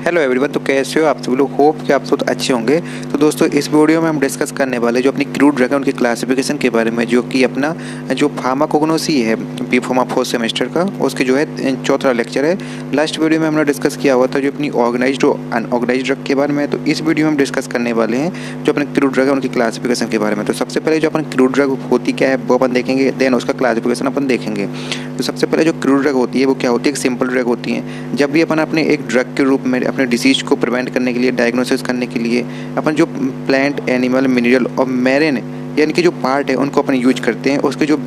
Hello everyone, तो कैसे हो आप सब लोग। होप कि आप सब अच्छे होंगे। तो दोस्तों इस वीडियो में हम डिस्कस करने वाले जो अपनी क्रूड ड्रग है उनकी क्लासिफिकेशन के बारे में, जो कि अपना जो फार्माकोग्नोसी है बी फार्मा फोर्थ सेमेस्टर का, उसके जो है चौथा लेक्चर है। लास्ट वीडियो में हमने डिस्कस किया हुआ था जो अपनी ऑर्गेनाइज्ड और अनऑर्गेनाइज्ड ड्रग के बारे में। तो इस वीडियो में हम डिस्कस करने वाले हैं जो अपनी क्रूड ड्रग है उनकी क्लासिफिकेशन के बारे में। तो सबसे पहले जो अपन क्रूड ड्रग होती क्या है वो अपन देखेंगे, देन उसका क्लासिफिकेशन अपन देखेंगे। तो सबसे पहले जो क्रूड ड्रग होती है वो क्या होती है, एक सिंपल ड्रग होती है। जब भी अपन अपने एक ड्रग के रूप में अपने डिसीज को प्रिवेंट करने के लिए, डायग्नोसिस करने के लिए अपन जो प्लांट, एनिमल, मिनरल और मैरिन यानी कि जो पार्ट है उनको अपन यूज करते हैं, उसके जो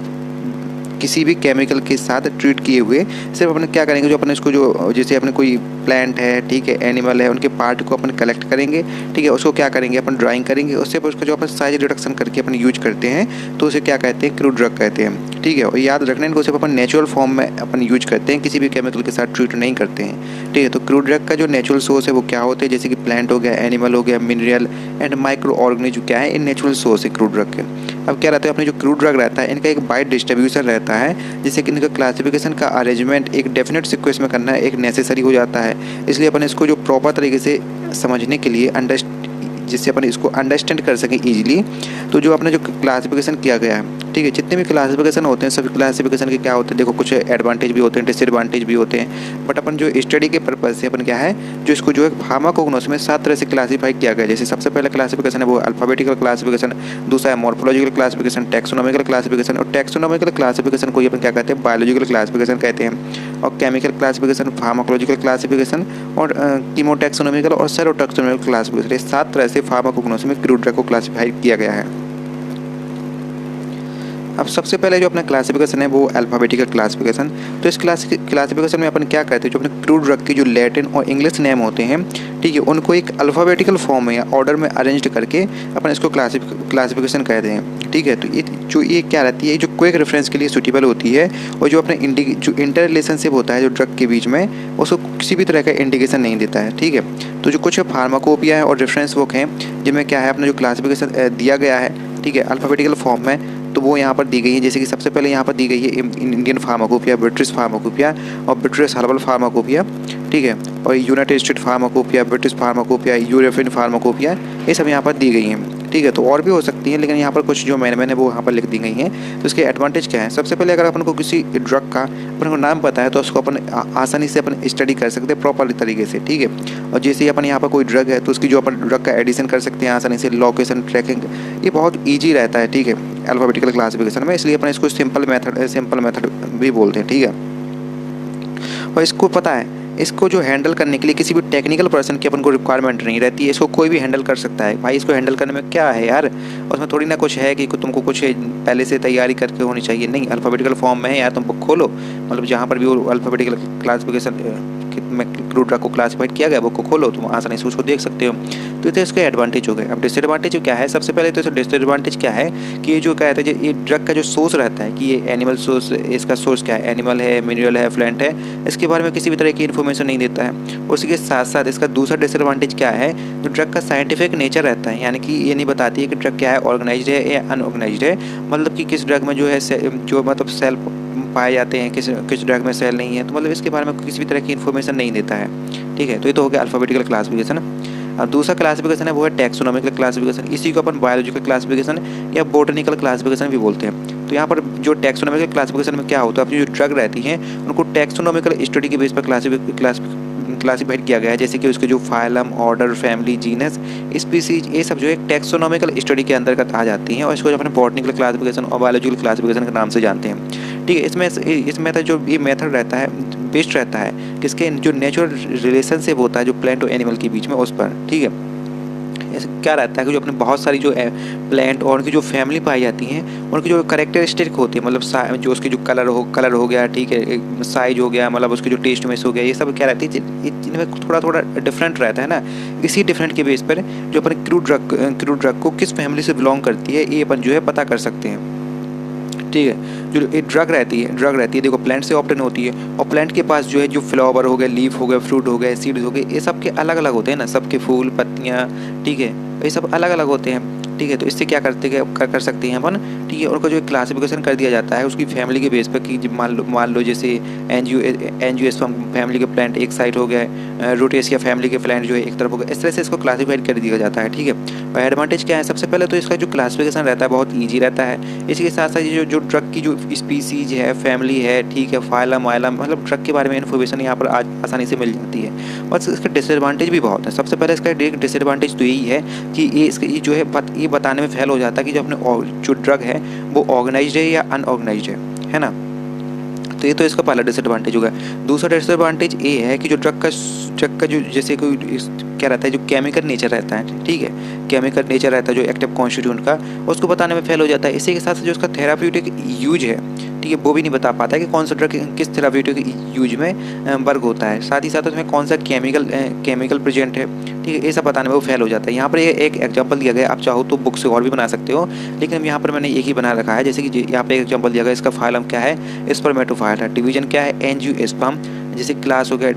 किसी भी केमिकल के साथ ट्रीट किए हुए, सिर्फ अपन क्या करेंगे, जो अपन इसको जो जैसे अपने कोई प्लांट है, ठीक है, एनिमल है, उनके पार्ट को अपन कलेक्ट करेंगे, ठीक है, उसको क्या करेंगे अपन ड्राइंग करेंगे, उससे उसका जो अपन साइज रिडक्शन करके अपन यूज करते हैं तो उसे क्या कहते हैं, क्रूड ड्रग कहते हैं। ठीक है, और याद रखना इनको सिर्फ अपन नेचुरल फॉर्म में अपन यूज करते हैं, किसी भी केमिकल के साथ ट्रीट नहीं करते हैं। ठीक है, तो क्रूड ड्रग का जो नेचुरल सोर्स है वो क्या होते हैं, जैसे कि प्लांट हो गया, एनिमल हो गया, मिनरल एंड माइक्रो ऑर्गेनिज्म क्या है, इन नेचुरल सोर्स है क्रूड ड्रग के। अब क्या रहता है, अपने जो क्रूड ड्रग रहता है इनका एक वाइड डिस्ट्रीब्यूशन रहता है, जिससे कि इनका क्लासिफिकेशन का अरेंजमेंट एक डेफिनेट सीक्वेंस में करना एक नेसेसरी हो जाता है। इसलिए अपन इसको जो प्रॉपर तरीके से समझने के लिए जिससे अपन इसको अंडरस्टैंड कर सकें इजीली, तो जो अपने जो क्लासिफिकेशन किया गया है, ठीक है, जितने भी क्लासिफिकेशन होते हैं सभी क्लासिफिकेशन के क्या होते हैं, देखो कुछ एडवांटेज भी होते हैं, डिसएडवांटेज भी होते हैं, बट अपन जो स्टडी के पर्पज से अपन क्या है, जो इसको जो है फार्माकोग्नोसी में 7 तरह से क्लासीफाई किया गया। जैसे सबसे पहला क्लासिफिकेशन है वो अल्फाबेटिकल क्लासिफिकेशन, दूसरा है मॉर्फोलॉजिकल क्लासिफिकेशन, टैक्सोनॉमिकल क्लासिफिकेशन, और टैक्सोनॉमिकल क्लासिफिकेशन को अपन क्या कहते हैं, बायोलॉजिकल क्लासिफिकेशन कहते हैं, और केमिकल क्लासिफिकेशन, फार्माकोलॉजिकल क्लासिफिकेशन, और कीमोटैक्सोनॉमिकल और सेरोटैक्सोनॉमिकल क्लासिफिकेशन। ये 7 तरह से फार्माकोग्नोसी में क्रूड ड्रग को क्लासिफाई किया गया है। अब सबसे पहले जो अपना क्लासिफिकेशन है वो अल्फ़ाबेटिकल क्लासिफिकेशन। तो इस क्लासिफिकेशन में अपन क्या करते हैं, जो अपने क्रूड ड्रग के जो लैटिन और इंग्लिश नेम होते हैं, ठीक है, उनको एक अल्फ़ाबेटिकल फॉर्म में या ऑर्डर में अरेंज करके अपन इसको क्लासिफिकेशन कहते हैं। ठीक है, तो ये क्या रहती है, जो क्विक रेफरेंस के लिए सूटेबल होती है, और जो अपने जो इंटर रिलेशनशिप होता है जो ड्रग के बीच में, उसको किसी भी तरह का इंडिकेशन नहीं देता है। ठीक है, तो जो कुछ फार्माकोपिया है और रेफरेंस बुक हैं जिनमें क्या है, अपना जो क्लासिफिकेशन दिया गया है, ठीक है, अल्फ़ाबेटिकल फॉर्म में, तो वो यहाँ पर दी गई है। जैसे कि सबसे पहले यहाँ पर दी गई है इंडियन फार्माकोपिया, ब्रिटिश फार्माकोपिया और ब्रिटिश हर्बल फार्माकोपिया, ठीक है, और United state pharmacopoeia, British pharmacopoeia, European pharmacopoeia, ये सब यहाँ पर दी गई हैं। ठीक है, तो और भी हो सकती हैं, लेकिन यहाँ पर कुछ जो मैंने वो यहाँ पर लिख दी गई हैं। तो इसके एडवांटेज क्या है, सबसे पहले अगर अपन को किसी ड्रग का अपन को नाम पता है तो उसको अपन आसानी से अपन स्टडी कर सकते हैं प्रॉपर तरीके से। ठीक है, और जैसे ही अपन यहाँ पर कोई ड्रग है तो उसकी जो अपन ड्रग का एडिशन कर सकते हैं आसानी से, लोकेशन ट्रैकिंग, ये बहुत ईजी रहता है। ठीक है, अल्फ़ाबेटिकल क्लासिफिकेशन में, इसलिए अपन इसको सिंपल मेथड भी बोलते हैं। ठीक है, और इसको पता है, इसको जो हैंडल करने के लिए किसी भी टेक्निकल पर्सन की अपन को रिक्वायरमेंट नहीं रहती है, इसको कोई भी हैंडल कर सकता है। भाई इसको हैंडल करने में क्या है यार, उसमें थोड़ी ना कुछ है कि तुमको कुछ पहले से तैयारी करके होनी चाहिए। नहीं, अल्फ़ाबेटिकल फॉर्म में है यार, तुम बुक खोलो, मतलब जहाँ पर भी वो अल्फ़ाबेटिकल क्लासिफिकेशन में क्रूड ड्रग को क्लासिफाइड किया गया, बुक को खोलो, तुम आसानी से उसको देख सकते हो। तो ये इसके एडवांटेज हो गए। अब डिसएडवांटेज क्या है, सबसे पहले तो इसका डिसएडवांटेज क्या है कि ये जो कहते हैं, ये ड्रग का जो सोर्स रहता है कि ये एनिमल सोर्स, इसका सोर्स क्या है, एनिमल है, मिनरल है, प्लांट है, इसके बारे में किसी भी तरह की इन्फॉर्मेशन नहीं देता है। उसी के साथ साथ इसका दूसरा डिसएडवांटेज क्या है, जो ड्रग का साइंटिफिक नेचर रहता है, यानी कि ये नहीं बताती है कि ड्रग क्या है, ऑर्गेनाइज्ड है या अनऑर्गेनाइज्ड है, मतलब कि किस ड्रग में जो है जो मतलब सेल पाए जाते हैं, किस ड्रग में सेल नहीं है, तो मतलब इसके बारे में किसी भी तरह की इन्फॉर्मेशन नहीं देता है। ठीक है, तो ये तो हो गया अल्फ़ाबेटिकल क्लासिफिकेशन। अब दूसरा क्लासिफिकेशन है वो है टैक्सोनॉमिकल क्लासिफिकेशन। इसी को अपन बायोलॉजिकल क्लासिफिकेशन या बोटनिकल क्लासिफिकेशन भी बोलते हैं। तो यहाँ पर जो टैक्सोनॉमिकल क्लासिफिकेशन में क्या होता है, अपनी जो ड्रग रहती हैं उनको टैक्सोनॉमिकल स्टडी के बेस पर क्लासिफाइड किया गया है। जैसे कि उसके जो phylum, order, family, genus, species, ये सब जो है टैक्सोनॉमिकल स्टडी के अंतर्गत आ जाती हैं, और इसको अपने बॉटनिकल क्लासिफिकेशन और बायोलॉजिकल क्लासिफिकेशन के नाम से जानते हैं। ठीक है, इस मेथड जो ये मेथड रहता है बेस्ड रहता है किसके, जो नेचुरल रिलेशनशिप होता है जो प्लांट और एनिमल के बीच में, उस पर। ठीक है, ऐसे क्या रहता है कि जो अपने बहुत सारी जो प्लांट और उनकी जो फैमिली पाई जाती हैं, उनकी जो कैरेक्टरिस्टिक होती है, मतलब जो उसकी जो कलर हो गया, ठीक है, साइज हो गया, मतलब उसकी जो टेस्ट में हो गया, ये सब क्या रहती है, इनमें थोड़ा डिफरेंट रहता है ना। इसी डिफरेंट के बेस पर जो अपन क्रूड ड्रग को किस फैमिली से बिलोंग करती है, ये अपन जो है पता कर सकते हैं। ठीक है, जो ये ड्रग रहती है देखो प्लांट से ऑब्टेन होती है, और प्लांट के पास जो है जो फ्लावर हो गया, लीफ हो गया, फ्रूट हो गया, सीड्स हो गए, ये सब के अलग अलग होते हैं ना, सबके फूल, पत्तियाँ, ठीक है, ये सब अलग अलग होते हैं। ठीक है, तो इससे क्या कर सकते हैं अपन ठीक है। उनका जो क्लासिफिकेशन कर दिया जाता है उसकी फैमिली के बेस पर कि मान लो जैसे एंजियोस्पर्म फैमिली के प्लांट एक साइड हो गया, रोटेशिया फैमिली के प्लांट जो है एक तरफ हो गया, इस तरह से इसको क्लासीफाइड कर दिया जाता है। ठीक है। और एडवांटेज क्या है, सबसे पहले तो इसका जो क्लासिफिकेशन रहता है बहुत ईजी रहता है। इसके साथ साथ ये जो ड्रग की जो स्पीसीज है, फैमिली है, ठीक है, फाइलम वाइलम, मतलब ड्रग के बारे में इन्फॉर्मेशन यहाँ पर आसानी से मिल जाती है। और इसका डिसएडवांटेज भी बहुत है। सबसे पहले इसका डिसएडवांटेज तो यही है कि ये जो है ये बताने में फेल हो जाता है कि जो अपने जो ड्रग है वो ऑर्गेनाइज्ड है या अनऑर्गेनाइज्ड है ना। तो ये तो इसका पहला डिसएडवांटेज होगा। दूसरा डिसएडवांटेज ये है कि जो ड्रग का जो जैसे कोई क्या रहता है, जो केमिकल नेचर रहता है, ठीक है, केमिकल नेचर रहता है जो एक्टिव कॉन्स्टिट्यूएंट का, उसको बताने में फेल हो जाता है। इसी के साथ साथ जो उसका थेराप्यूटिक यूज है, ठीक है, वो भी नहीं बता पाता है कि कौन सा ड्रग किस थेराप्यूटिक यूज में वर्क होता है। साथ ही साथ उसमें कौन सा केमिकल प्रेजेंट है, ठीक है, ये सब बताने में वो फेल हो जाता है। यहाँ पर ये एक एग्जांपल दिया गया है, आप चाहो तो बुक से और भी बना सकते हो, लेकिन यहाँ पर मैंने एक ही बना रखा है। जैसे कि यहाँ पे एक एग्जांपल दिया गया, इसका फाइलम क्या है, स्पर्मेटोफाइटा, डिवीजन क्या है, एंजियोस्पर्म, जैसे क्लास हो गया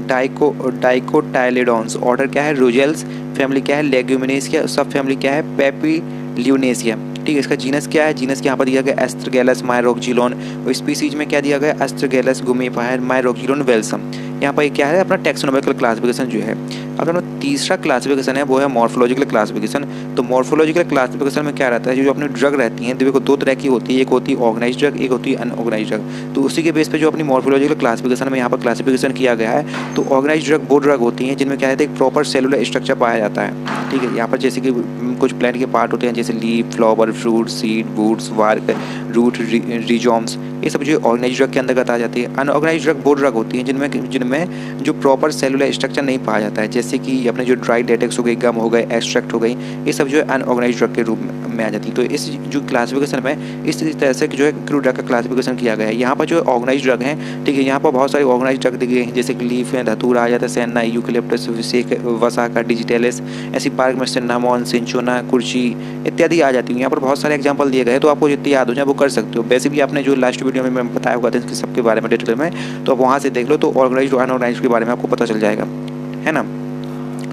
डाइकोटाइलेडोन्स, ऑर्डर क्या है, रोजेल्स, फैमिली क्या है, लेग्यूमिनेसिया, सब फैमिली क्या है, पेपिल्यूनेसिया, ठीक है। इसका जीनस क्या है, जीनस यहाँ पर दिया गया एस्ट्रगेलस मायरोक्जिलोन, और स्पीसीज में क्या दिया गया, एस्ट्रगेलस गुमेफायर मायरोक्जिलोन वेल्सम। यहाँ पर क्या है अपना टैक्सोनॉमिकल क्लासिफिकेशन जो है। अब अपना तीसरा क्लासिफिकेशन है वो है मॉर्फोलॉजिकल क्लासिफिकेशन। तो मॉर्फोलॉजिकल क्लासिफिकेशन में क्या रहता है, जो अपनी ड्रग रहती हैं देखो दो तरह की होती है, एक होती है ऑर्गेनाइज्ड ड्रग, एक होती है अनऑर्गेनाइज्ड ड्रग। तो उसी के बेस पे जो अपनी मॉर्फोलॉजिकल क्लासिफिकेशन में यहाँ पर क्लासिफिकेशन किया गया है। तो ऑर्गेनाइज्ड ड्रग वो ड्रग होती हैं जिनमें क्या है, एक प्रॉपर सेलुलर स्ट्रक्चर पाया जाता है, ठीक है। यहाँ पर जैसे कि कुछ प्लांट के पार्ट होते हैं जैसे leaf, flower, fruit, seed, boots, वार्क, रूट, रिजोम्स, ये सब जो ऑर्गेनाइज्ड ड्रग के अंतर्गत आ जाती है। अनऑर्गेनाइज्ड ड्रग वो ड्रग होती हैं जिनमें जो प्रॉपर सेलुलर स्ट्रक्चर नहीं पाया जाता है, जैसे कि अपने जो ड्राई लेटेक्स हो गई, गम हो गए, एक्सट्रैक्ट हो गई, ये सब जो है अनऑर्गेनाइज्ड ड्रग के रूप में आ जाती है। तो इस जो क्लासिफिकेशन में इस तरह से जो है क्रूड ड्रग का क्लासिफिकेशन किया गया है। यहाँ पर जो ऑर्गेनाइज्ड ड्रग हैं, ठीक है, यहाँ पर बहुत सारे ऑर्गेनाइज्ड ड्रग दिए गए हैं, जैसे कि लीफ है, धतूरा आ जाता है, सेन्ना, यूकेलिप्टस, वसाका, डिजिटेलिस, ऐसी पार्क में सिन्नामोन, सिंचोना, कुर्ची इत्यादि आ जाती है। यहाँ पर बहुत सारे एग्जाम्पल दिए गए हैं, तो आपको जितनी याद हो जाए वो कर सकते हो। वैसे भी आपने जो लास्ट वीडियो में मैं बताया हुआ था इसके सबके बारे में डिटेल में, तो आप वहाँ से देख लो, तो ऑर्गेनाइज्ड और अनऑर्गेनाइज्ड के बारे में आपको पता चल जाएगा, है ना।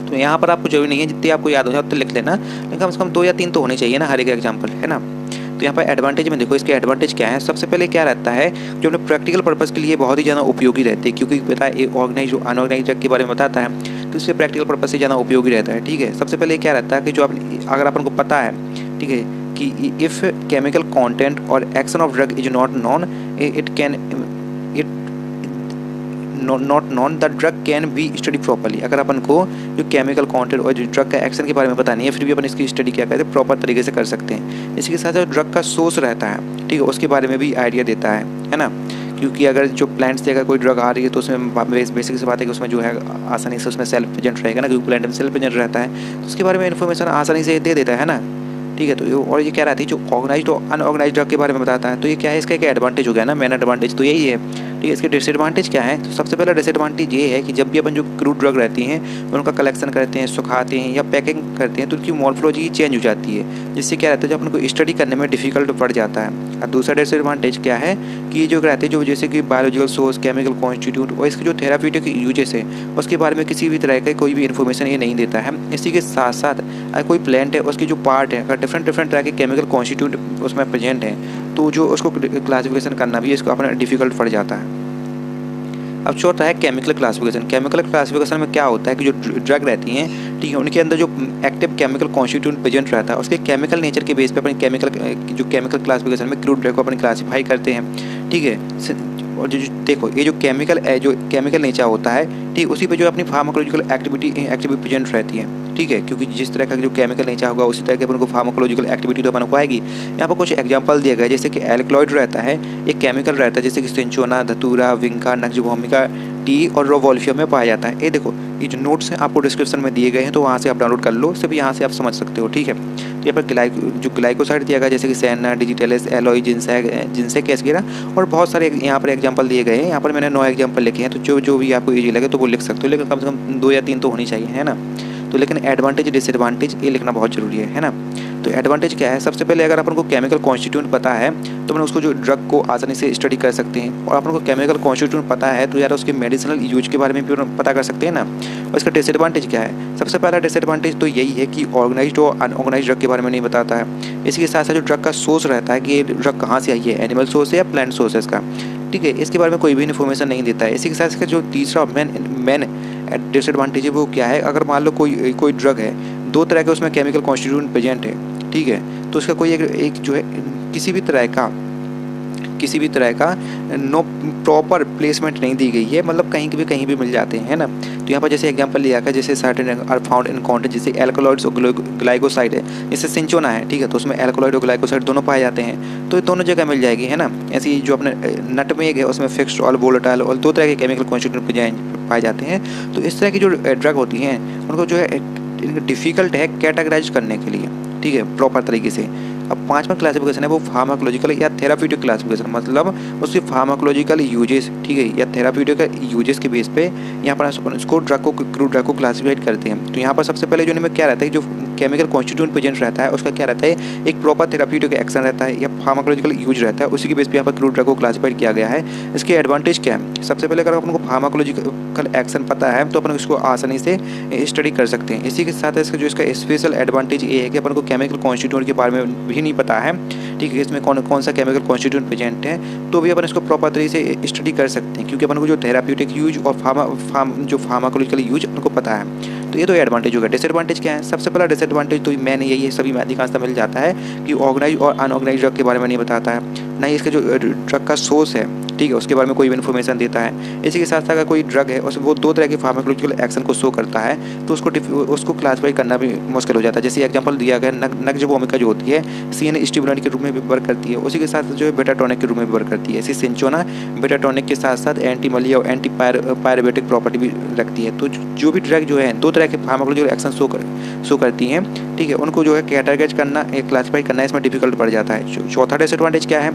तो यहाँ पर आपको जरूरी नहीं है जितनी आपको याद हो जाए उतने लिख लेना, लेकिन कम से कम 2 या 3 तो होने चाहिए ना हर एक एग्जाम्पल, है ना। तो यहाँ पर एडवांटेज में देखो, इसके एडवांटेज क्या है। सबसे पहले क्या रहता है, जो अपने प्रैक्टिकल पर्पज़ के लिए बहुत ही ज़्यादा उपयोगी रहते हैं, क्योंकि पता है ऑर्गेनाइज अनऑर्गेनाइज ड्रग के बारे में बताता है, तो इससे प्रैक्टिकल पर्पज़ से ज़्यादा उपयोगी रहता है, ठीक है। सबसे पहले क्या रहता है कि जो अगर अपन को पता है, ठीक है, कि इफ़ केमिकल कॉन्टेंट और action of drug is not non, not known the drug can be study properly. अगर अपन को जो केमिकल कंटेंट और जो ड्रग का एक्शन के बारे में पता नहीं है, फिर भी अपन इसकी स्टडी क्या कहते हैं, प्रॉपर तरीके से कर सकते हैं। इसके साथ जो ड्रग का सोर्स रहता है, ठीक है, उसके बारे में भी आइडिया देता है ना। क्योंकि अगर जो प्लांट से अगर कोई ड्रग आ रही है तो उसमें बेसिक सी बात है कि उसमें जो है आसानी से उसमें सेल्फ प्रेजेंट रहेगा ना, क्योंकि प्लांट में सेल्फ प्रेजेंट रहता है, तो उसके बारे में इन्फॉर्मेशन आसानी से दे देता है ना, ठीक है। तो और ये क्या रहती है, जो ऑर्गेनाइज्ड और अनऑर्गेनाइज्ड ड्रग के बारे में बताता है। तो ये क्या है, इसका एक एडवांटेज हो गया ना, मेन एडवांटेज तो यही है, ठीक है। इसके डिसएडवांटेज क्या है, तो सबसे पहला डिसएडवांटेज ये है कि जब भी अपन जो क्रूड ड्रग रहती हैं उनका कलेक्शन करते हैं, सुखाते हैं या पैकिंग करते हैं, तो उनकी मॉर्फोलॉजी चेंज हो जाती है, जिससे क्या रहता है, जब अपन को स्टडी करने में डिफिकल्ट पड़ जाता है। और दूसरा डिसएडवांटेज क्या है कि जो रहते हैं जो जैसे कि बायोलॉजिकल सोर्स, केमिकल कॉन्स्टिट्यूट और इसके जो थेराप्यूटिक यूजेस है उसके बारे में किसी भी तरह का कोई भी इन्फॉर्मेशन ये नहीं देता है। इसी के साथ साथ अगर कोई प्लांट है उसकी जो पार्ट है अगर डिफरेंट तरह के केमिकल कॉन्स्टिट्यूट उसमें प्रेजेंट हैं, तो जो उसको क्लासिफिकेशन करना भी इसको अपना डिफिकल्ट पड़ जाता है। अब चौथा है केमिकल क्लासिफिकेशन। केमिकल क्लासिफिकेशन में क्या होता है कि जो ड्रग रहती हैं, ठीक है, उनके अंदर जो एक्टिव केमिकल कॉन्स्टिट्यूएंट प्रेजेंट रहता है उसके केमिकल नेचर के बेस पे अपनी केमिकल क्लासिफिकेशन में क्रूड ड्रग को अपन क्लासीफाई करते हैं, ठीक है। और जो देखो ये जो केमिकल नेचर होता है, ठीक, उसी पे जो अपनी फार्माकोलॉजिकल एक्टिविटी प्रेजेंट रहती है, ठीक है, क्योंकि जिस तरह का जो केमिकल नेचर होगा उसी तरह के अपन को फार्माकोलॉजिकल एक्टिविटी तो अपन को आएगी। यहाँ पर कुछ एग्जांपल दिए गए, जैसे कि एल्कलॉइड रहता है, एक केमिकल रहता है जैसे कि सिंचोना, धतूरा, विंका, नक्सभूमिका, टी और रोवोल्फियम में पाया जाता है। ये देखो ये जो नोट्स हैं आपको डिस्क्रिप्शन में दिए गए हैं, तो वहाँ से आप डाउनलोड कर लो, सिर्फ यहाँ से आप समझ सकते हो, ठीक है। तो यहाँ पर जो ग्लाइकोसाइड दिया गया जैसे कि सेना, डिजिटेलिस, एलोई, जिनसेक वगैरह और बहुत सारे यहाँ पर एग्जाम्पल दिए गए हैं। यहाँ पर मैंने 9 एग्जाम्पल लिखे हैं, तो जो भी आपको ईजी लगे तो वो लिख सकते हो, लेकिन कम से कम 2 या 3 तो होनी चाहिए, है ना। तो लेकिन एडवांटेज डिसएडवांटेज ये लिखना बहुत जरूरी है ना। तो एडवांटेज क्या है, सबसे पहले अगर अपन को केमिकल कॉन्स्टिट्यूएंट पता है तो अपन उसको जो ड्रग को आसानी से स्टडी कर सकते हैं, और अपन को केमिकल कॉन्स्टिट्यूएंट पता है तो यार उसके मेडिसिनल यूज के बारे में भी पता कर सकते हैं ना। और इसका डिसएडवांटेज क्या है? सबसे पहला डिसएडवांटेज तो यही है कि ऑर्गेनाइज्ड और अनऑर्गेनाइज्ड ड्रग के बारे में नहीं बताता है। इसके साथ साथ जो ड्रग का सोर्स रहता है कि ये ड्रग कहाँ से आई है, एनिमल सोर्स है या प्लांट सोर्स है इसका, ठीक है, इसके बारे में कोई भी इन्फॉर्मेशन नहीं देता है। इसी के साथ इसका जो तीसरा मेन डिसएडवांटेज है वो क्या है? अगर मान लो कोई ड्रग है, दो तरह के उसमें केमिकल कॉन्स्टिट्यूएंट प्रेजेंट है, ठीक है, तो उसका कोई एक जो है किसी भी तरह का नो प्रॉपर प्लेसमेंट नहीं दी गई है, मतलब कहीं भी मिल जाते हैं, है ना। तो यहाँ पर जैसे एग्जांपल लिया है, जैसे certain are found in content, जैसे एल्कोलॉइड्स और ग्लाइकोसाइड है, जैसे सिंचोना है, ठीक है, तो उसमें एल्कोलॉइड और ग्लाइकोसाइड दोनों पाए जाते हैं, तो ये दोनों जगह मिल जाएगी, है ना। ऐसी जो अपने नटमेग है उसमें फिक्स्ड और वोलेटाइल और दो तरह के केमिकल कॉन्स्टिट्यूएंट पाए जाते हैं। तो इस तरह की जो ड्रग होती हैं उनको जो है डिफ़िकल्ट है कैटेगराइज करने के लिए, ठीक है, प्रॉपर तरीके से। अब पांचवा क्लासिफिकेशन है वो फार्माकोलॉजिकल या थेराप्यूटिक क्लासिफिकेशन, मतलब उसके फार्माकोलॉजिकल यूजेस, ठीक है, या थेराप्यूटिक यूजेस के बेस पे यहाँ पर उसको क्रूड ड्रग को क्लासिफाइड करते हैं। तो यहाँ पर सबसे पहले जो इनमें क्या रहता है, जो केमिकल कॉन्स्टिट्यूएंट प्रेजेंट रहता है उसका क्या रहता है, एक प्रॉपर थेराप्यूटिक एक्शन रहता है या फार्माकोलॉजिकल यूज रहता है, उसी के बेस पे यहाँ पर क्रूड ड्रग को क्लासिफाइड किया गया है। इसके एडवांटेज क्या है? सबसे पहले अगर अपन को फार्माकोलॉजिकल एक्शन पता है तो अपन इसको आसानी से स्टडी कर सकते हैं। इसी के साथ इसका स्पेशल एडवांटेज ये है कि अपन को केमिकल कॉन्स्टिट्यूएंट के बारे में भी नहीं पता है, ठीक है, इसमें कौन सा केमिकल कॉन्स्टिट्यूएंट प्रेजेंट है, तो भी अपन इसको प्रॉपर तरीके से स्टडी कर सकते हैं, क्योंकि अपन को जो थेराप्यूटिक यूज और जो फार्माकोलॉजिकल यूज उनको पता है। तो ये तो एडवांटेज होगा। डिसएडवांटेज क्या है? सबसे पहला डिसएडवांटेज तो मैंने यही है, सभी में अधिकांशतः मिल जाता है कि ऑर्गेनाइज और अनऑर्गेनाइज ड्रग के बारे में नहीं बताता है, ना ही इसके जो ड्रग का सोर्स है, ठीक है, उसके बारे में कोई भी इन्फॉर्मेशन देता है। इसी के साथ साथ अगर कोई ड्रग है उसमें वो दो तरह के फार्माकोलॉजिकल एक्शन को शो करता है तो उसको क्लासीफाई करना भी मुश्किल हो जाता है। जैसे एग्जांपल दिया गया नक्जवोमिका जो होती है सीएन स्टिमुलेंट के रूप में भी वर्क करती है, उसी के साथ जो है बेटा टॉनिक के रूप में भी वर्क करती है। इसी सिंचोना बेटा टॉनिक के साथ साथ एंटी मलिया और एंटी पायरेबेटिक प्रॉपर्टी भी रखती है। तो जो भी ड्रग जो है दो तरह के फार्माकोलॉजिकल एक्शन शो करती हैं, ठीक है, उनको जो है कैटेगराइज करना, क्लासीफाई करना इसमें डिफिकल्ट पड़ जाता है। चौथा डिसएडवांटेज क्या है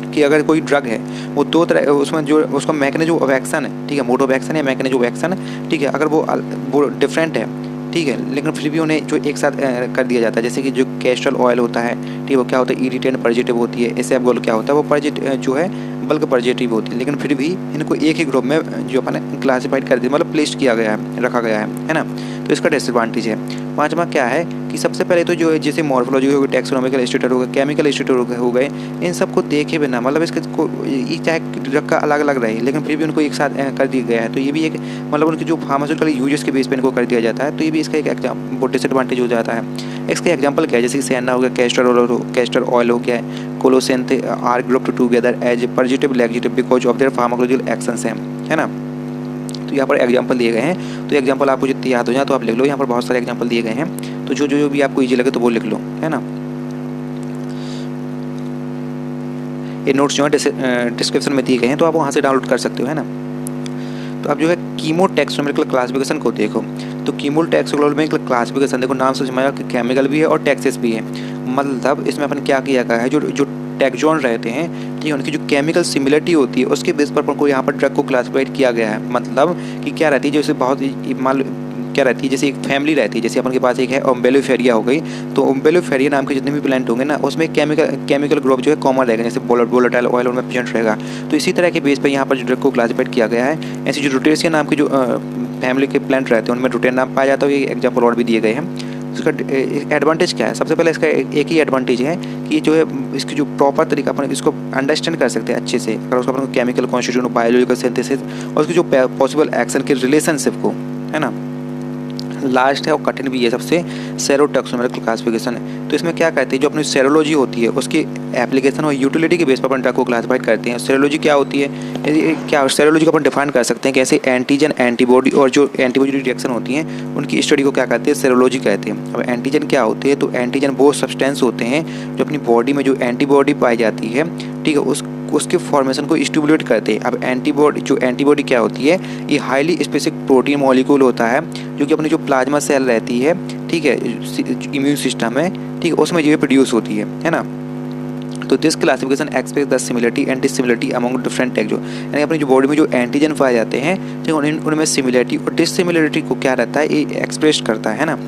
कि अगर कोई ड्रग है वो दो तरह उसमें जो उसका मैकेनिज्म ऑफ एक्शन है, ठीक है, मोड ऑफ एक्शन या मैकेनिज्म ऑफ एक्शन, ठीक है, अगर वो डिफरेंट है, ठीक है, लेकिन फिर भी उन्हें जो एक साथ कर दिया जाता है। जैसे कि जो कैस्ट्रल ऑयल होता है, ठीक है, वो क्या होता है, इरिटेंट पर्जेटिव होती है। एसेप्गोल क्या होता है, वो जो है बल्क पर्जेटिव होती है, लेकिन फिर भी इनको एक ही ग्रुप में जो अपन क्लासीफाइड कर दिया, मतलब प्लेस्ड किया गया है, रखा गया है ना। तो इसका डिसएडवांटेज है। पांचवा क्या है कि सबसे पहले तो जो है जैसे मॉर्फोलॉजी हो गई, टैक्सोनॉमिकल स्ट्रक्चर हो गए, केमिकल स्ट्रक्चर हो गए, इन सबको देखे बिना, मतलब इसके चाहे ड्रग का अलग अलग रहे लेकिन फिर भी उनको एक साथ कर दिया गया है, तो ये भी एक मतलब उनकी जो फार्मास्यूटिकल यूजेस के बेस पे इनको कर दिया जाता है, तो ये भी इसका एक डिसएडवांटेज हो जाता है। इसका एग्जांपल क्या है, जैसे सेना हो गया, कैस्टर ऑयल हो गया, colocynth are grouped together as positive laxative because of their pharmacological actions हैं, है ना। तो यहाँ पर एग्जांपल दिए गए हैं, तो एग्जांपल आपको जितनी याद हो जाए तो आप लिख लो। यहाँ पर बहुत सारे एग्जांपल दिए गए हैं, तो जो भी आपको इजी लगे तो वो लिख लो, है ना। ये नोट्स जो है डिस्क्रिप्शन में दिए गए हैं, तो आप वहाँ से डाउनलोड कर सकते हो, है ना। तो आप जो है कीमो टैक्सोनॉमिकल क्लासिफिकेशन को देखो, तो कीमो टैक्सोनॉमिकल क्लासिफिकेशन देखो, नाम से समझ कि केमिकल भी है और टैक्सेस भी है। मतलब इसमें अपन क्या किया गया है, जो टैक्सोन रहते हैं, ठीक है, उनकी जो केमिकल सिमिलरिटी होती है उसके बेस पर अपन को यहाँ पर ड्रग को क्लासिफाइड किया गया है। मतलब कि क्या रहती है, जैसे बहुत मान क्या रहती है, जैसे एक फैमिली रहती है, जैसे अपन के पास एक है ओम्बेलिफेरिया हो गई, तो ओम्बेलिफेरिया नाम के जितने भी प्लांट होंगे ना उसमें केमिकल ग्रुप जो है कॉमन रहेगा, जैसे वोलेटाइल ऑयल उनमें प्रेजेंट रहेगा। तो इसी तरह के बेस पर यहाँ पर जो ड्रग को क्लासिफाइड किया गया है। ऐसे जो रुटेसिया नाम की जो फैमिली के प्लांट रहते हैं उनमें रुटेन नाम पाया जाता है, ये एग्जाम्पल और भी दिए गए हैं। इसका एडवांटेज क्या है? सबसे पहले इसका एक ही एडवांटेज है कि जो है इसकी जो प्रॉपर तरीका अपन इसको अंडरस्टैंड कर सकते हैं अच्छे से, अगर उसको अपन केमिकल कॉन्स्टिट्यूएंट, बायोलॉजिकल सिंथेसिस और उसकी जो पॉसिबल एक्शन के रिलेशनशिप को, है ना। लास्ट है और कठिन भी है सबसे, सेरोटैक्सोनॉमिकल क्लासिफिकेशन है। तो इसमें क्या कहते हैं, जो अपनी सेरोलॉजी होती है उसकी एप्लीकेशन और यूटिलिटी के बेस पर अपन ड्रग को क्लासिफाइड करते हैं। सेरोलॉजी क्या होती है, क्या सेरोलॉजी को अपन डिफाइन कर सकते हैं कैसे, एंटीजन, एंटीबॉडी और जो एंटीबॉडी रिएक्शन होती हैं उनकी स्टडी को क्या कहते हैं, सेरोलॉजी कहते हैं। अब एंटीजन क्या होते हैं, तो एंटीजन वो सब्सटेंस होते हैं जो अपनी बॉडी में जो एंटीबॉडी पाई जाती है, ठीक है, उसके फॉर्मेशन को स्टिमुलेट करते हैं। अब एंटीबॉडी क्या होती है, ये हाईली स्पेसिफिक प्रोटीन मॉलिक्यूल होता है जो कि अपनी जो प्लाज्मा सेल रहती है, ठीक है, इम्यून सिस्टम में, ठीक है, उसमें जो प्रोड्यूस होती है ना। तो this classification express the similarity and dissimilarity among different tag, जो यानी अपनी जो बॉडी में जो एंटीजन पाए जाते हैं, ठीक है, उनमें सिमिलरिटी और डिसिमिलरिटी को क्या रहता है, ये एक्सप्रेस करता है ना।